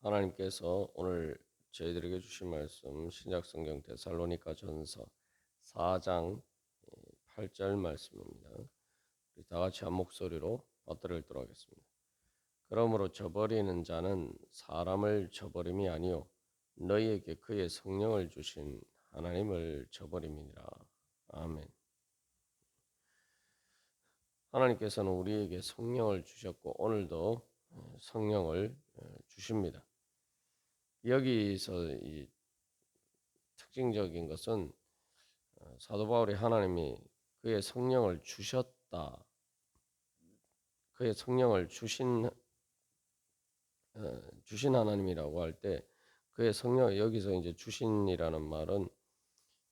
하나님께서 오늘 저희들에게 주신 말씀 신약성경 데살로니가전서 4장 8절 말씀입니다. 우리 다 같이 한 목소리로 받들어 읽도록 하겠습니다. 그러므로 저버리는 자는 사람을 저버림이 아니요 너희에게 그의 성령을 주신 하나님을 저버림이니라. 아멘. 하나님께서는 우리에게 성령을 주셨고 오늘도 성령을 주십니다. 여기서 이 특징적인 것은 사도 바울이 하나님이 그의 성령을 주셨다, 그의 성령을 주신 하나님이라고 할 때 그의 성령 여기서 이제 주신이라는 말은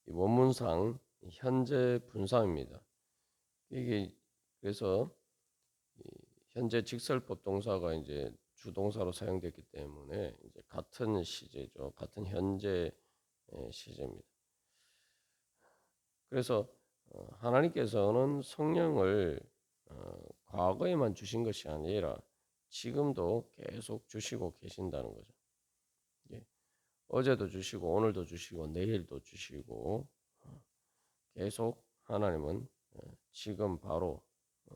원문상 현재 분사입니다. 이게 그래서 현재 직설법 동사가 이제 주동사로 사용됐기 때문에 이제 같은 시제죠, 같은 현재 시제입니다. 그래서 하나님께서는 성령을 과거에만 주신 것이 아니라 지금도 계속 주시고 계신다는 거죠. 예. 어제도 주시고 오늘도 주시고 내일도 주시고 계속 하나님은 지금 바로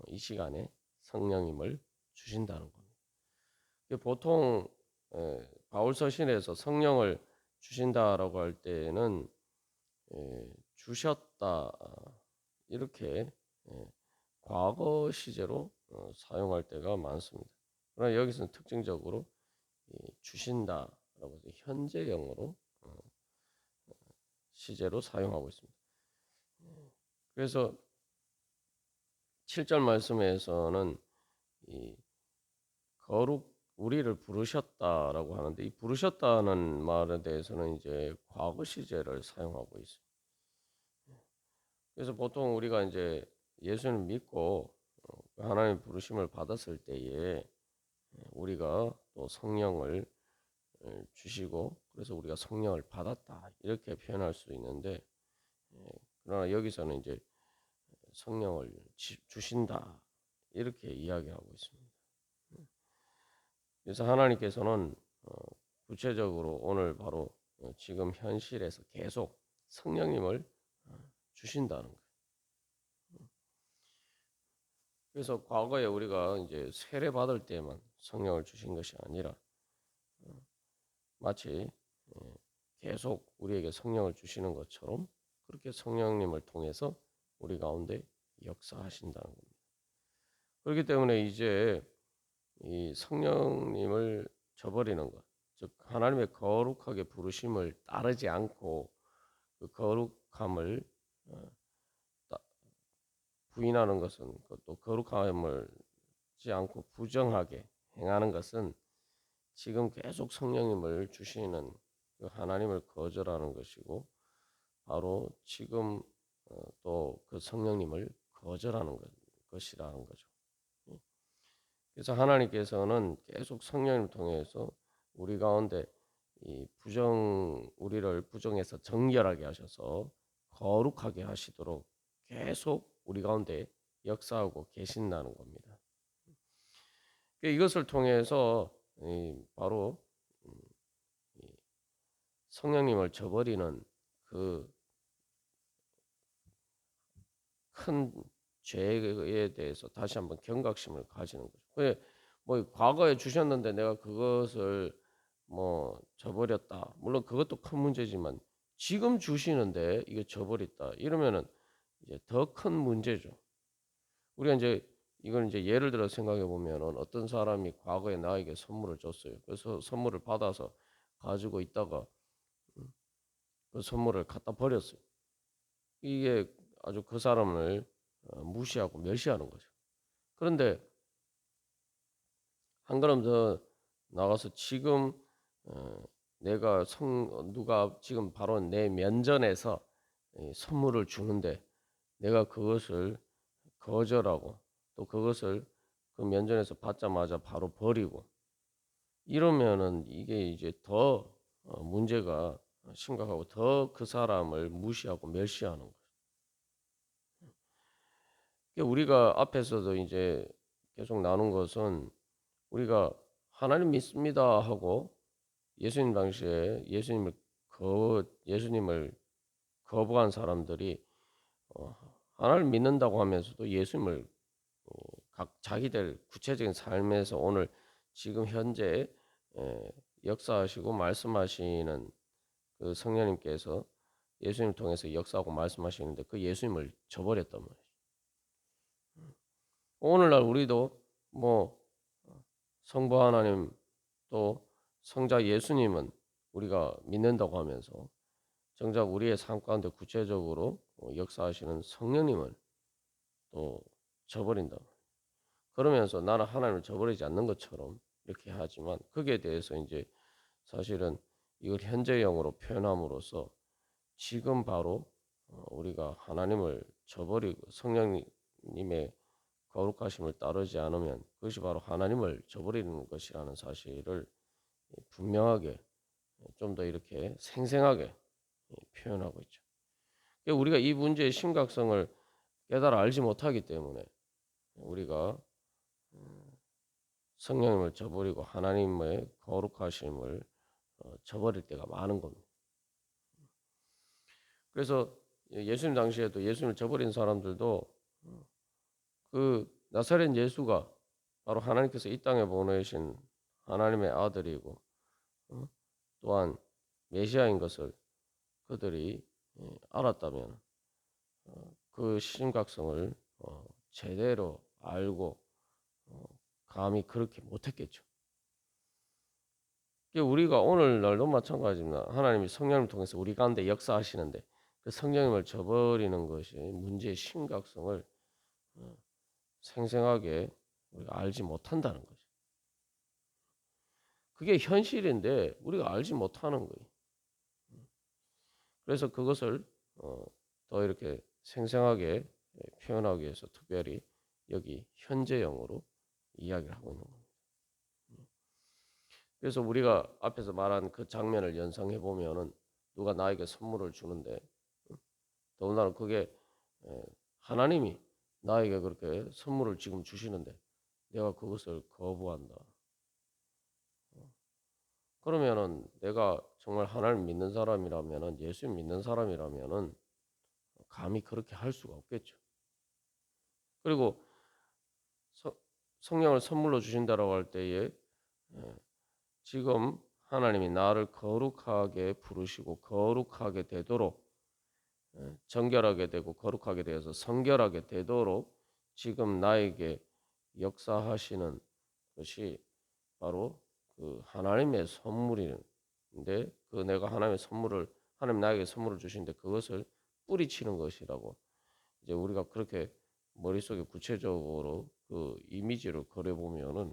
이 시간에 성령님을 주신다는 겁니다. 보통 바울 서신에서 성령을 주신다라고 할 때는 주셨다 이렇게 과거 시제로 사용할 때가 많습니다. 그러나 여기서는 특징적으로 주신다라고 해서 현재형으로 시제로 사용하고 있습니다. 그래서 7절 말씀에서는 이 우리를 부르셨다라고 하는데 이 부르셨다는 말에 대해서는 이제 과거 시제를 사용하고 있습니다. 그래서 보통 우리가 이제 예수를 믿고 하나님의 부르심을 받았을 때에 우리가 또 성령을 주시고 그래서 우리가 성령을 받았다 이렇게 표현할 수 있는데 그러나 여기서는 이제 성령을 주신다 이렇게 이야기하고 있습니다. 그래서 하나님께서는 구체적으로 오늘 바로 지금 현실에서 계속 성령님을 주신다는 거예요. 그래서 과거에 우리가 이제 세례 받을 때만 성령을 주신 것이 아니라 마치 계속 우리에게 성령을 주시는 것처럼 그렇게 성령님을 통해서 우리 가운데 역사하신다는 겁니다. 그렇기 때문에 이제 이 성령님을 저버리는 것, 즉 하나님의 거룩하게 부르심을 따르지 않고 그 거룩함을 부인하는 것은 또 거룩함을 지 않고 부정하게 행하는 것은 지금 계속 성령님을 주시는 그 하나님을 거절하는 것이고 바로 지금 또 그 성령님을 거절하는 것이라는 거죠. 그래서 하나님께서는 계속 성령님을 통해서 우리 가운데 우리를 부정해서 정결하게 하셔서 거룩하게 하시도록 계속 우리 가운데 역사하고 계신다는 겁니다. 이것을 통해서 바로 성령님을 저버리는 그 큰 죄에 대해서 다시 한번 경각심을 가지는 거죠. 뭐 과거에 주셨는데 내가 그것을 뭐 저버렸다. 물론 그것도 큰 문제지만 지금 주시는데 이게 저버렸다. 이러면은 이제 더 큰 문제죠. 우리가 이제 이걸 이제 예를 들어 생각해 보면은 어떤 사람이 과거에 나에게 선물을 줬어요. 그래서 선물을 받아서 가지고 있다가 그 선물을 갖다 버렸어요. 이게 아주 그 사람을 무시하고 멸시하는 거죠. 그런데 한 걸음 더 나가서 지금 내가 누가 지금 바로 내 면전에서 선물을 주는데 내가 그것을 거절하고 또 그것을 그 면전에서 받자마자 바로 버리고 이러면은 이게 이제 더 문제가 심각하고 더 그 사람을 무시하고 멸시하는 거예요. 우리가 앞에서도 이제 계속 나눈 것은 우리가 하나님 믿습니다 하고 예수님 당시에 예수님을 거부한 사람들이 하나님을 믿는다고 하면서도 예수님을 각 자기들 구체적인 삶에서 오늘 지금 현재 역사하시고 말씀하시는 그 성령님께서 예수님을 통해서 역사하고 말씀하시는데 그 예수님을 저버렸단 말이에요. 오늘날 우리도 뭐 성부 하나님 또 성자 예수님은 우리가 믿는다고 하면서 정작 우리의 삶 가운데 구체적으로 역사하시는 성령님을 또 저버린다. 그러면서 나는 하나님을 저버리지 않는 것처럼 이렇게 하지만 거기에 대해서 이제 사실은 이걸 현재형으로 표현함으로써 지금 바로 우리가 하나님을 저버리고 성령님의 거룩하심을 따르지 않으면 그것이 바로 하나님을 저버리는 것이라는 사실을 분명하게 좀 더 이렇게 생생하게 표현하고 있죠. 우리가 이 문제의 심각성을 깨달아 알지 못하기 때문에 우리가 성령님을 저버리고 하나님의 거룩하심을 저버릴 때가 많은 겁니다. 그래서 예수님 당시에도 예수님을 저버린 사람들도 그 나사렛 예수가 바로 하나님께서 이 땅에 보내신 하나님의 아들이고 또한 메시아인 것을 그들이 알았다면 그 심각성을 제대로 알고 감히 그렇게 못했겠죠. 우리가 오늘날도 마찬가지입니다. 하나님이 성령을 통해서 우리 가운데 역사하시는데 그 성령님을 저버리는 것이 문제의 심각성을 생생하게 우리가 알지 못한다는 거죠. 그게 현실인데 우리가 알지 못하는 거예요. 그래서 그것을 더 이렇게 생생하게 표현하기 위해서 특별히 여기 현재형으로 이야기를 하고 있는 겁니다. 그래서 우리가 앞에서 말한 그 장면을 연상해 보면은 누가 나에게 선물을 주는데 더군다나 그게 하나님이 나에게 그렇게 선물을 지금 주시는데 내가 그것을 거부한다. 그러면은 내가 정말 하나님 믿는 사람이라면은 예수 믿는 사람이라면은 감히 그렇게 할 수가 없겠죠. 그리고 성령을 선물로 주신다라고 할 때에 지금 하나님이 나를 거룩하게 부르시고 거룩하게 되도록 정결하게 되고 거룩하게 되어서 성결하게 되도록 지금 나에게 역사하시는 것이 바로 그 하나님의 선물인데 그 내가 하나님 나에게 선물을 주신데 그것을 뿌리치는 것이라고 이제 우리가 그렇게 머릿속에 구체적으로 그 이미지를 그려보면은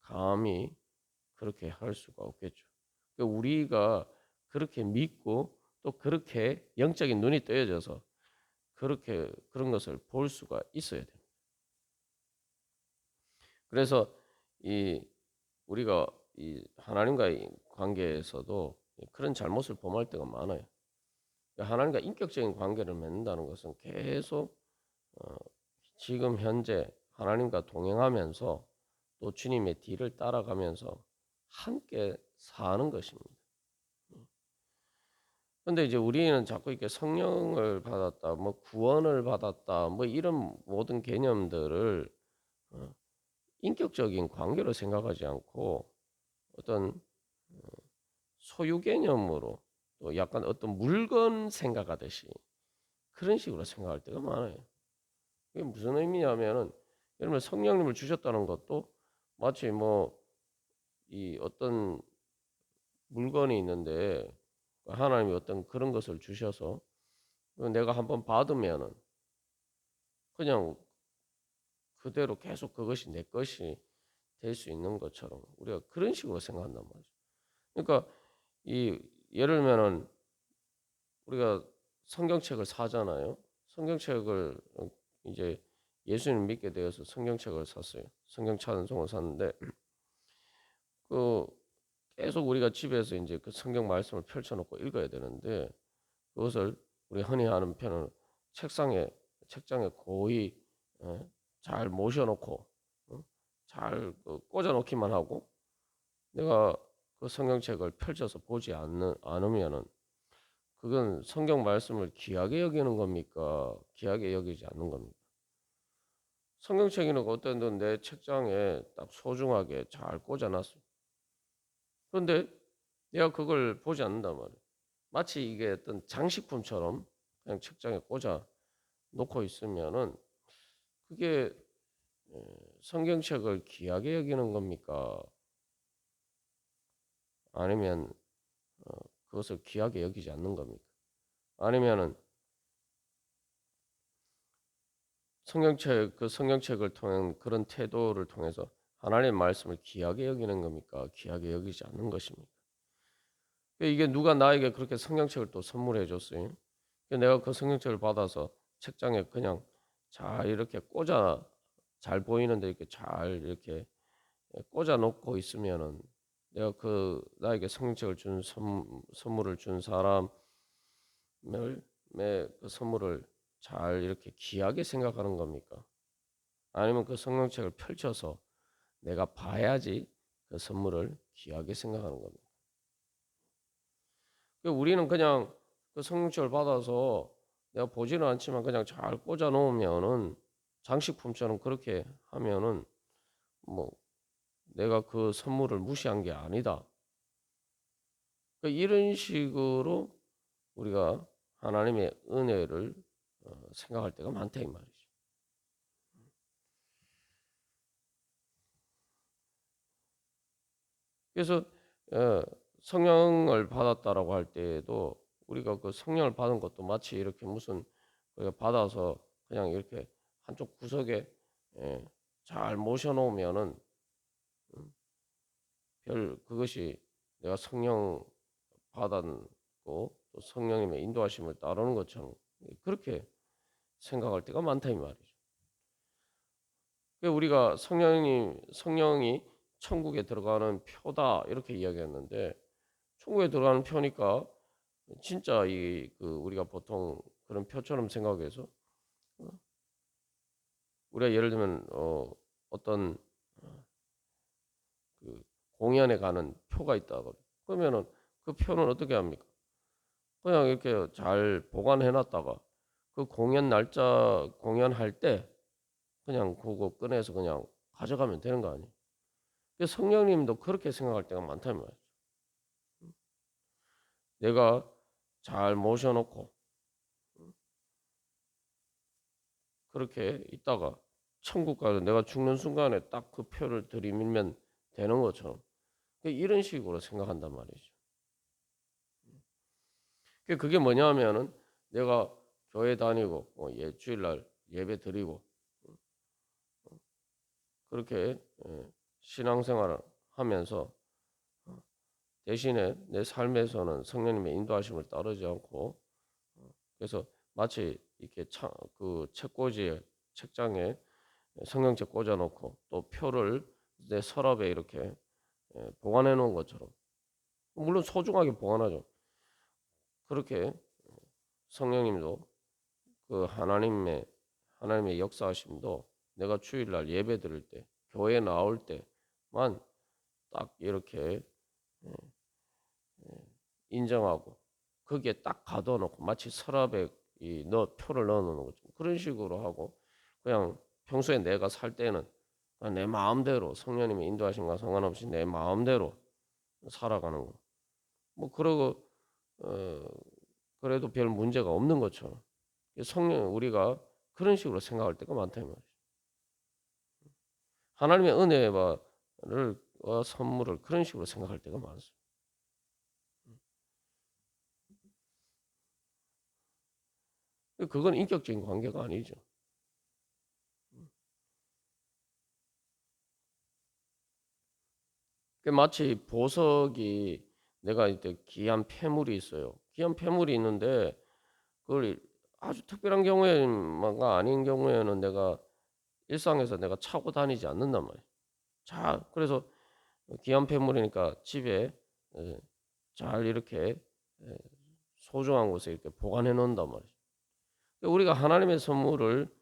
감히 그렇게 할 수가 없겠죠. 그러니까 우리가 그렇게 믿고 또 그렇게 영적인 눈이 뜨여져서 그렇게 그런 것을 볼 수가 있어야 됩니다. 그래서 이 우리가 이 하나님과의 관계에서도 그런 잘못을 범할 때가 많아요. 하나님과 인격적인 관계를 맺는다는 것은 계속 지금 현재 하나님과 동행하면서 또 주님의 뒤를 따라가면서 함께 사는 것입니다. 근데 이제 우리는 자꾸 이렇게 성령을 받았다, 뭐 구원을 받았다, 뭐 이런 모든 개념들을 어, 인격적인 관계로 생각하지 않고 어떤 소유 개념으로 또 약간 어떤 물건 생각하듯이 그런 식으로 생각할 때가 많아요. 그게 무슨 의미냐면은 예를 들면 성령님을 주셨다는 것도 마치 뭐 이 어떤 물건이 있는데 하나님이 어떤 그런 것을 주셔서 내가 한번 받으면은 그냥 그대로 계속 그것이 내 것이 될 수 있는 것처럼 우리가 그런 식으로 생각한단 말이죠. 그러니까 이 예를 들면은 우리가 성경책을 사잖아요. 성경책을 이제 예수님 믿게 되어서 성경책을 샀어요. 성경 찬송을 샀는데 그 계속 우리가 집에서 이제 그 성경 말씀을 펼쳐놓고 읽어야 되는데 그것을 우리 흔히 하는 편은 책장에 고이 잘 모셔놓고 잘 꽂아놓기만 하고 내가 그 성경책을 펼쳐서 보지 않으면은 그건 성경 말씀을 귀하게 여기는 겁니까? 귀하게 여기지 않는 겁니까? 성경책에는 어떤 내 책장에 딱 소중하게 잘 꽂아놨어. 그런데 내가 그걸 보지 않는단 말이야. 마치 이게 어떤 장식품처럼 그냥 책장에 꽂아 놓고 있으면은 그게 성경책을 귀하게 여기는 겁니까? 아니면 그것을 귀하게 여기지 않는 겁니까? 아니면은 성경책을 통한 그런 태도를 통해서 하나님의 말씀을 귀하게 여기는 겁니까? 귀하게 여기지 않는 것입니까? 이게 누가 나에게 그렇게 성경책을 또 선물해 줬어요. 내가 그 성경책을 받아서 책장에 그냥 잘 이렇게 꽂아 잘 보이는데 이렇게 잘 이렇게 꽂아 놓고 있으면은 내가 그 나에게 성경책을 준 선물을 준 사람을 그 선물을 잘 이렇게 귀하게 생각하는 겁니까? 아니면 그 성경책을 펼쳐서 내가 봐야지 그 선물을 귀하게 생각하는 겁니다. 우리는 그냥 그 성경책을 받아서 내가 보지는 않지만 그냥 잘 꽂아 놓으면은 장식품처럼 그렇게 하면은 뭐 내가 그 선물을 무시한 게 아니다. 이런 식으로 우리가 하나님의 은혜를 생각할 때가 많다 이 말이죠. 그래서 성령을 받았다라고 할 때에도 우리가 그 성령을 받은 것도 마치 이렇게 무슨 우리가 받아서 그냥 이렇게 한쪽 구석에 잘 모셔놓으면은 그것이 내가 성령 받았고 또 성령님의 인도하심을 따르는 것처럼 그렇게 생각할 때가 많다 이 말이죠. 우리가 성령이 천국에 들어가는 표다 이렇게 이야기했는데 천국에 들어가는 표니까 진짜 우리가 보통 그런 표처럼 생각해서 우리가 예를 들면 어떤 그 공연에 가는 표가 있다 그러면은 그 표는 어떻게 합니까? 그냥 이렇게 잘 보관해 놨다가 그 공연할 때 그냥 그거 꺼내서 그냥 가져가면 되는 거 아니에요? 성령님도 그렇게 생각할 때가 많다는 말이죠. 내가 잘 모셔놓고 그렇게 있다가 천국 가서 내가 죽는 순간에 딱 그 표를 들이밀면 되는 것처럼 이런 식으로 생각한단 말이죠. 그게 뭐냐면은 내가 교회 다니고 주일날 예배 드리고 그렇게 신앙생활을 하면서 대신에 내 삶에서는 성령님의 인도하심을 따르지 않고 그래서 마치 이렇게 그 책꽂이에 책장에 성경책 꽂아놓고 또 표를 내 서랍에 이렇게 보관해 놓은 것처럼 물론 소중하게 보관하죠. 그렇게 성령님도 그 하나님의 역사하심도 내가 주일날 예배 드릴 때 교회 나올 때만 딱 이렇게 인정하고 거기에 딱 가둬놓고 마치 서랍에 표를 넣어놓는 거죠. 그런 식으로 하고 그냥 평소에 내가 살 때는 내 마음대로 성령님의 인도하심과 상관없이 내 마음대로 살아가는 거. 그러고 그래도 별 문제가 없는 것처럼 우리가 그런 식으로 생각할 때가 많다 이 말이죠. 하나님의 은혜와 선물을 그런 식으로 생각할 때가 많습니다. 그건 인격적인 관계가 아니죠. 마치 보석이 내가 이제 귀한 폐물이 있어요. 귀한 폐물이 있는데 그걸 아주 특별한 경우에만가 아닌 경우에는 내가 일상에서 내가 차고 다니지 않는단 말이에요. 그래서 귀한 폐물이니까 집에 잘 이렇게 소중한 곳에 이렇게 보관해 놓는단 말이에요. 우리가 하나님의 선물을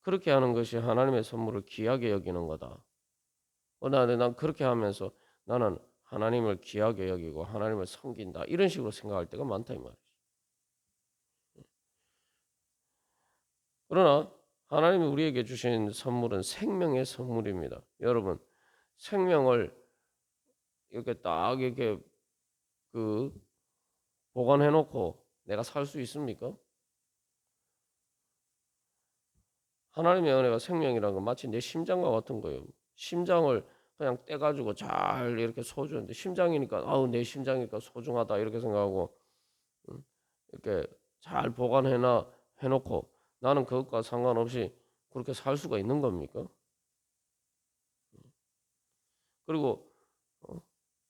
그렇게 하는 것이 하나님의 선물을 귀하게 여기는 거다. 난 그렇게 하면서 나는 하나님을 귀하게 여기고 하나님을 섬긴다 이런 식으로 생각할 때가 많다 이 말이죠. 그러나 하나님이 우리에게 주신 선물은 생명의 선물입니다. 여러분 생명을 이렇게 딱 이렇게 그 보관해 놓고 내가 살 수 있습니까? 하나님의 은혜가 생명이라는 건 마치 내 심장과 같은 거예요. 심장을 그냥 떼 가지고 잘 이렇게 소중한데 심장이니까 '아우 내 심장이니까 소중하다.' 이렇게 생각하고 이렇게 잘 보관해 놔 해 놓고 나는 그것과 상관없이 그렇게 살 수가 있는 겁니까? 그리고 어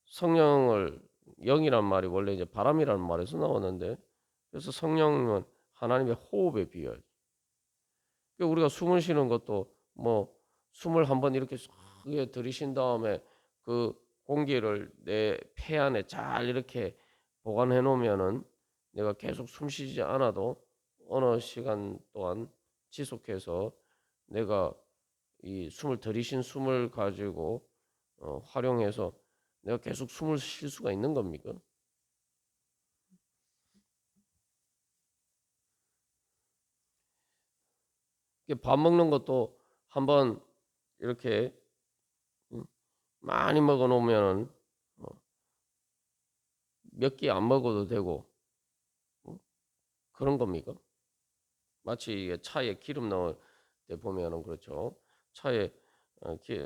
성령을 영이란 말이 원래 이제 바람이라는 말에서 나왔는데 그래서 성령은 하나님의 호흡에 비유하죠. 그러니까 우리가 숨을 쉬는 것도 뭐 숨을 한번 이렇게 쏙 들이쉰 다음에 그 공기를 내 폐 안에 잘 이렇게 보관해 놓으면은 내가 계속 숨 쉬지 않아도 어느 시간 동안 지속해서 내가 이 숨을 들이쉰 숨을 가지고 활용해서 내가 계속 숨을 쉴 수가 있는 겁니까? 이게 밥 먹는 것도 한번 이렇게 음 많이 먹어 놓으면은 어 몇 끼 안 먹어도 되고 어 그런 겁니까? 마치 이게 차에 기름 넣을 때 보면은 그렇죠. 차에 어 기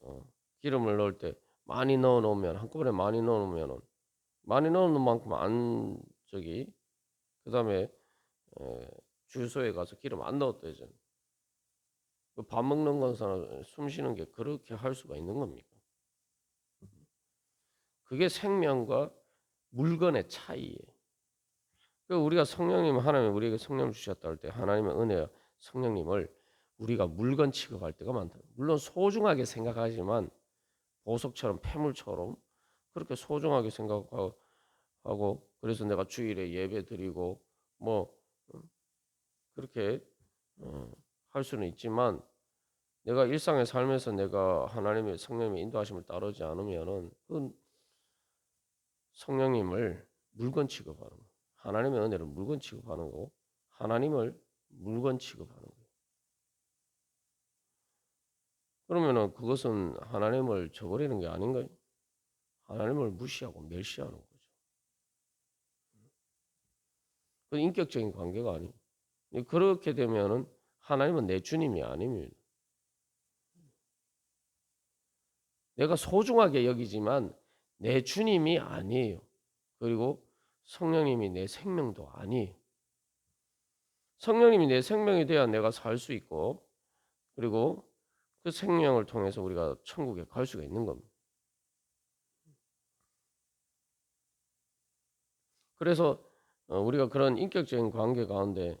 어 기름을 넣을 때 많이 넣어 놓으면 한꺼번에 많이 넣어 놓으면은 많이 넣어 놓은 만큼 안 저기 그다음에 에 주유소에 가서 기름 안 넣었다 하잖아요. 그 밥 먹는 것은 숨 쉬는 게 그렇게 할 수가 있는 겁니까? 그게 생명과 물건의 차이예요. 그 우리가 성령님 하나님 우리에게 성령을 주셨다 할 때 하나님의 은혜와 성령님을 우리가 물건 취급할 때가 많다. 물론 소중하게 생각하지만 보석처럼 폐물처럼 그렇게 소중하게 생각하고 그래서 내가 주일에 예배 드리고 뭐 그렇게 어 할 수는 있지만 내가 일상의 삶에서 내가 하나님의 성령님의 인도하심을 따르지 않으면은 그건 성령님을 물건 취급하는 거예요. 하나님의 은혜를 물건 취급하는 거고 하나님을 물건 취급하는 거예요. 그러면은 그것은 하나님을 저버리는 게 아닌가요? 하나님을 무시하고 멸시하는 거죠. 그 인격적인 관계가 아니에요. 그렇게 되면은 하나님은 내 주님이 아닙니다. 내가 소중하게 여기지만 내 주님이 아니에요. 그리고 성령님이 내 생명도 아니에요. 성령님이 내 생명이 돼야 내가 살 수 있고 그리고 그 생명을 통해서 우리가 천국에 갈 수가 있는 겁니다. 그래서 우리가 그런 인격적인 관계 가운데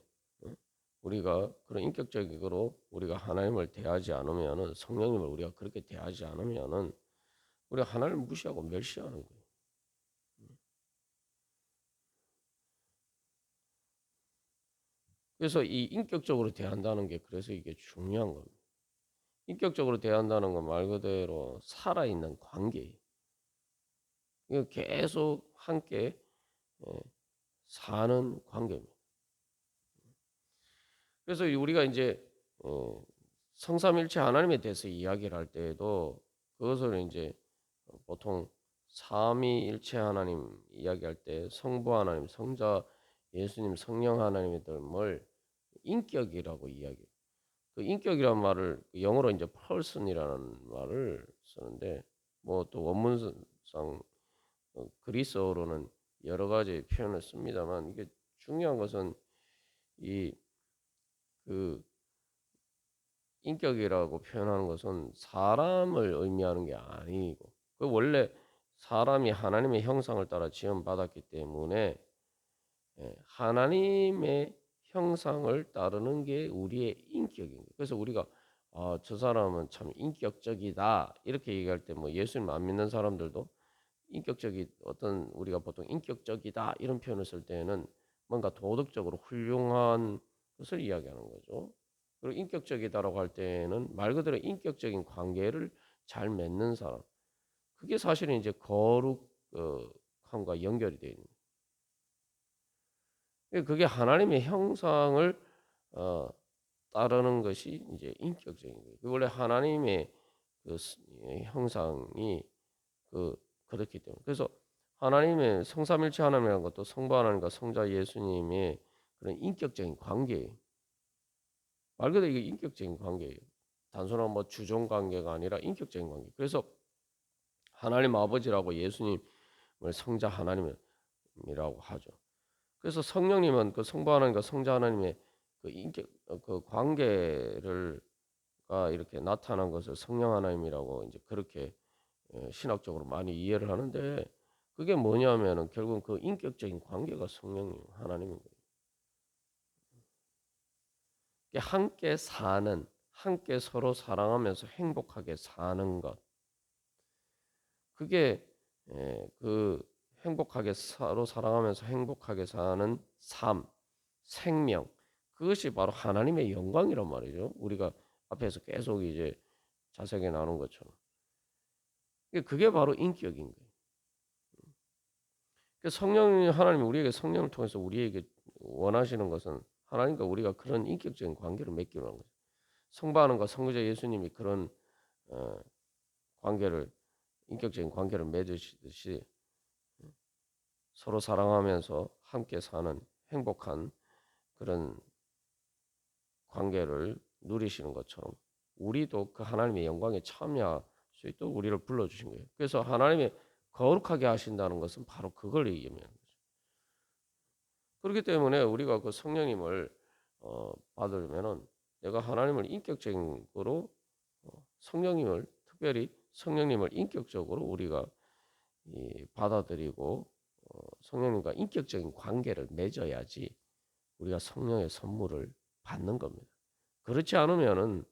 우리가 그런 인격적으로 우리가 하나님을 대하지 않으면은 성령님을 우리가 그렇게 대하지 않으면은 우리가 하나님을 무시하고 멸시하는 거예요. 그래서 이 인격적으로 대한다는 게 그래서 이게 중요한 겁니다. 인격적으로 대한다는 건 말 그대로 살아있는 관계예요. 이거 계속 함께 예, 사는 관계입니다. 그래서 우리가 이제 어 성삼일체 하나님에 대해서 이야기를 할 때에도 그것을 이제 보통 삼위일체 하나님 이야기할 때 성부 하나님, 성자 예수님, 성령 하나님을 인격이라고 이야기해요. 그 인격이란 말을 영어로 이제 person이라는 말을 쓰는데 뭐 또 원문상 그리스어로는 여러 가지 표현을 씁니다만 이게 중요한 것은 이 그 인격이라고 표현하는 것은 사람을 의미하는 게 아니고 그 원래 사람이 하나님의 형상을 따라 지음받았기 때문에 하나님의 형상을 따르는 게 우리의 인격입니다. 그래서 우리가 저 사람은 참 인격적이다 이렇게 얘기할 때 뭐 예수님 안 믿는 사람들도 인격적이 어떤 우리가 보통 인격적이다 이런 표현을 쓸 때에는 뭔가 도덕적으로 훌륭한 것을 이야기하는 거죠. 그리고 인격적이다라고 할 때는 말 그대로 인격적인 관계를 잘 맺는 사람. 그게 사실은 이제 거룩함과 연결이 되어 있는 거예요. 그게 하나님의 형상을 어 따르는 것이 이제 인격적인 거예요. 원래 하나님의 형상이 그렇기 때문에. 그래서 하나님의 성삼일체 하나님이라는 것도 성부 하나님과 성자 예수님의 그런 인격적인 관계예요. 말 그대로 이게 인격적인 관계예요. 단순한 뭐 주종 관계가 아니라 인격적인 관계. 그래서 하나님 아버지라고 예수님을 성자 하나님이라고 하죠. 그래서 성령님은 그 성부 하나님과 성자 하나님의 그 인격 그 관계를 이렇게 나타난 것을 성령 하나님이라고 이제 그렇게 신학적으로 많이 이해를 하는데 그게 뭐냐면은 결국은 그 인격적인 관계가 성령님 하나님인 거예요. 함께 사는, 함께 서로 사랑하면서 행복하게 사는 것. 그게 그 행복하게 서로 사랑하면서 행복하게 사는 삶, 생명. 그것이 바로 하나님의 영광이란 말이죠. 우리가 앞에서 계속 이제 자세하게 나눈 것처럼. 그게 바로 인격인 거예요. 성령 하나님이 우리에게 성령을 통해서 우리에게 원하시는 것은 하나님과 우리가 그런 인격적인 관계를 맺기로 하는 거죠. 성부하나님과 성부자 예수님이 그런 어, 관계를 인격적인 관계를 맺으시듯이 서로 사랑하면서 함께 사는 행복한 그런 관계를 누리시는 것처럼 우리도 그 하나님의 영광에 참여할 수 있도록 우리를 불러주신 거예요. 그래서 하나님의 거룩하게 하신다는 것은 바로 그걸 의미하는 거죠. 그렇기 때문에 우리가 그 성령님을 받으려면은 내가 하나님을 인격적으로 성령님을 특별히 성령님을 인격적으로 우리가 받아들이고 성령님과 인격적인 관계를 맺어야지 우리가 성령의 선물을 받는 겁니다. 그렇지 않으면은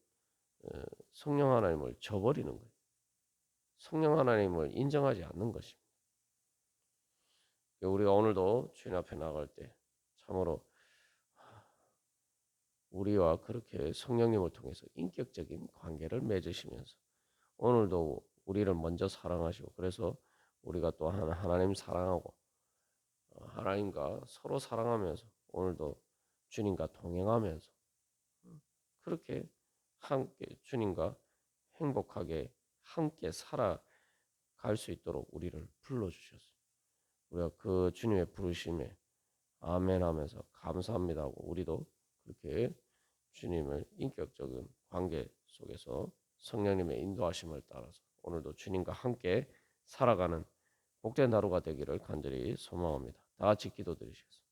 성령 하나님을 저버리는 거예요. 성령 하나님을 인정하지 않는 것입니다. 우리가 오늘도 주님 앞에 나갈 때 참으로 우리와 그렇게 성령님을 통해서 인격적인 관계를 맺으시면서 오늘도 우리를 먼저 사랑하시고 그래서 우리가 또 하나님 사랑하고 하나님과 서로 사랑하면서 오늘도 주님과 동행하면서 그렇게 함께 주님과 행복하게 함께 살아갈 수 있도록 우리를 불러주셨어요. 우리가 그 주님의 부르심에 아멘 하면서 감사합니다 하고 우리도 그렇게 주님을 인격적인 관계 속에서 성령님의 인도하심을 따라서 오늘도 주님과 함께 살아가는 복된 하루가 되기를 간절히 소망합니다. 다 같이 기도드리시겠습니다.